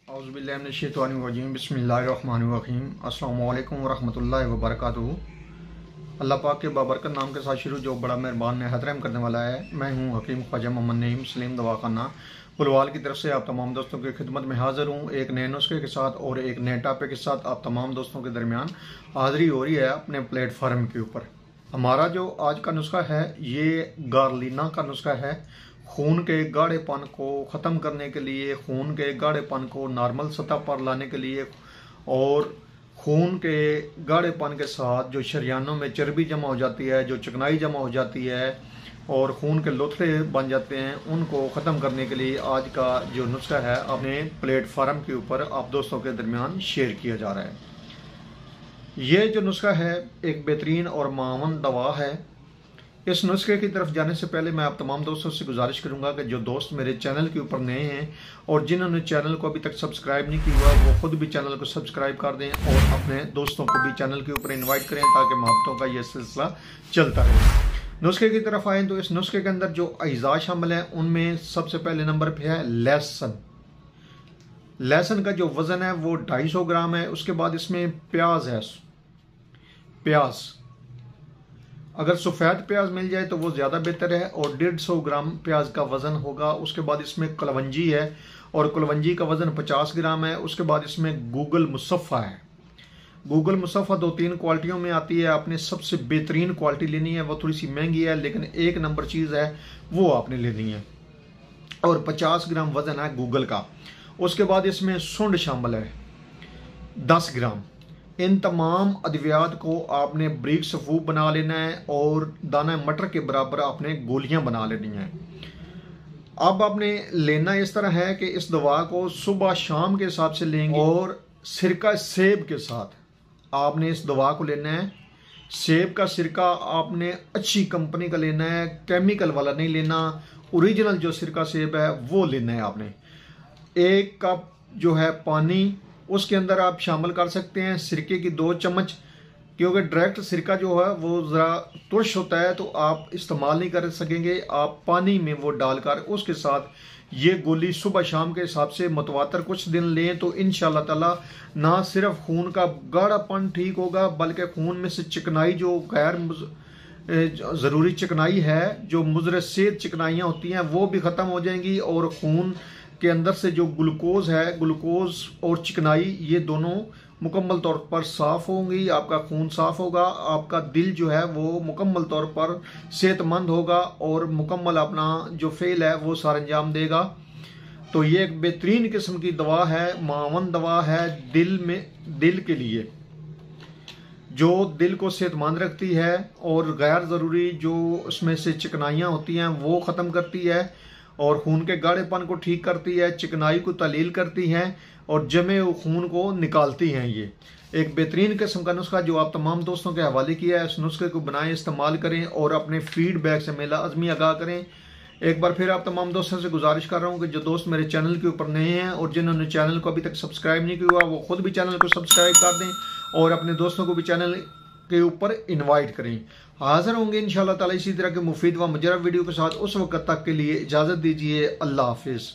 औज़ुबिल्लाहिमिनश्शैतानिर्रजीम बिस्मिल्लाहिर्रहमानिर्रहीम अस्सलामु अलैकुम वरहमतुल्लाहि वबरकातुहू। अल्लाह पाक के बाबरकत नाम के साथ शुरू जो बड़ा मेहरबान है रहम करने वाला है। मैं हूँ हकीम ख्वाजा मोहम्मद नईम सलीम दवाखाना बुलवाल की तरफ से आप तमाम दोस्तों की खिदमत में हाज़िर हूँ। एक नए नुस्खे के साथ और एक नए टॉपिक के साथ आप तमाम दोस्तों के दरमियान हाज़िरी हो रही है अपने प्लेटफार्म के ऊपर। हमारा जो आज का नुस्खा है ये गार्लिना का नुस्खा है। खून के गाढ़ेपन को ख़त्म करने के लिए, खून के गाढ़ेपन को नॉर्मल सतह पर लाने के लिए और खून के गाढ़ेपन के साथ जो शरियानों में चर्बी जमा हो जाती है, जो चिकनाई जमा हो जाती है और खून के लोथड़े बन जाते हैं, उनको ख़त्म करने के लिए आज का जो नुस्खा है अपने प्लेटफार्म के ऊपर आप दोस्तों के दरमियान शेयर किया जा रहा है। ये जो नुस्खा है एक बेहतरीन और मावन दवा है। इस नुस्खे की तरफ जाने से पहले मैं आप तमाम दोस्तों से गुजारिश करूंगा कि जो दोस्त मेरे चैनल के ऊपर नए हैं और जिन्होंने चैनल को अभी तक सब्सक्राइब नहीं किया हुआ वो खुद भी चैनल को सब्सक्राइब कर दें और अपने दोस्तों को भी चैनल के ऊपर इनवाइट करें ताकि मोहब्बतों का ये सिलसिला चलता रहे। नुस्खे की तरफ आए तो इस नुस्खे के अंदर जो अज़ा शामिल है उनमें सबसे पहले नंबर पर है लहसुन। लहसुन का जो वज़न है वो 250 ग्राम है। उसके बाद इसमें प्याज है, प्याज अगर सफ़ेद प्याज मिल जाए तो वो ज़्यादा बेहतर है और 150 ग्राम प्याज का वज़न होगा। उसके बाद इसमें कलवंजी है और कलवंजी का वज़न 50 ग्राम है। उसके बाद इसमें गूगल मुसफ़ा है। गूगल मुसफ़ा 2-3 क्वालिटियों में आती है। आपने सबसे बेहतरीन क्वालिटी लेनी है, वो थोड़ी सी महंगी है लेकिन एक नंबर चीज़ है, वो आपने लेनी है और 50 ग्राम वज़न है गूगल का। उसके बाद इसमें सुंड शामिल है 10 ग्राम। इन तमाम अद्वियात को आपने ब्रीक सफूफ बना लेना है और दाना मटर के बराबर आपने गोलियां बना लेनी है। अब आपने लेना इस तरह है कि इस दवा को सुबह शाम के हिसाब से लेंगे और सिरका सेब के साथ आपने इस दवा को लेना है। सेब का सिरका आपने अच्छी कंपनी का लेना है, केमिकल वाला नहीं लेना, ओरिजिनल जो सिरका सेब है वो लेना है आपने। 1 कप जो है पानी, उसके अंदर आप शामिल कर सकते हैं सिरके की 2 चम्मच, क्योंकि डायरेक्ट सिरका जो है वो ज़रा तुर्श होता है तो आप इस्तेमाल नहीं कर सकेंगे। आप पानी में वो डालकर उसके साथ ये गोली सुबह शाम के हिसाब से मतवातर कुछ दिन लें तो इंशाअल्लाह ताला ना सिर्फ खून का गाढ़ापन ठीक होगा बल्कि खून में से चिकनाई जो गैर ज़रूरी चिकनाई है, जो मुज़र सेहत चिकनाइयाँ होती हैं वो भी ख़त्म हो जाएंगी और खून के अंदर से जो ग्लूकोज है, ग्लूकोज और चिकनाई ये दोनों मुकम्मल तौर पर साफ़ होंगी। आपका खून साफ़ होगा, आपका दिल जो है वो मुकम्मल तौर पर सेहतमंद होगा और मुकम्मल अपना जो फेल है वो सार अंजाम देगा। तो ये एक बेहतरीन किस्म की दवा है, मावन दवा है दिल के लिए, जो दिल को सेहतमंद रखती है और गैर ज़रूरी जो उसमें से चिकनाइयाँ होती हैं वो ख़त्म करती है और खून के गाढ़ेपन को ठीक करती है, चिकनाई को तलील करती हैं और जमे हुए खून को निकालती हैं। ये एक बेहतरीन किस्म का नुस्खा जो आप तमाम दोस्तों के हवाले किया है। इस नुस्खे को बनाएं, इस्तेमाल करें और अपने फीडबैक से मेला अज़मी आगाह करें। एक बार फिर आप तमाम दोस्तों से गुजारिश कर रहा हूँ कि जो दोस्त मेरे चैनल के ऊपर नए हैं और जिन्होंने चैनल को अभी तक सब्सक्राइब नहीं किया हुआ वो खुद भी चैनल को सब्सक्राइब कर दें और अपने दोस्तों को भी चैनल के ऊपर इनवाइट करें। हाजिर होंगे इंशाअल्लाह ताला इसी तरह के मुफीद व मुजरब वीडियो के साथ। उस वक्त तक के लिए इजाज़त दीजिए। अल्लाह हाफिज़।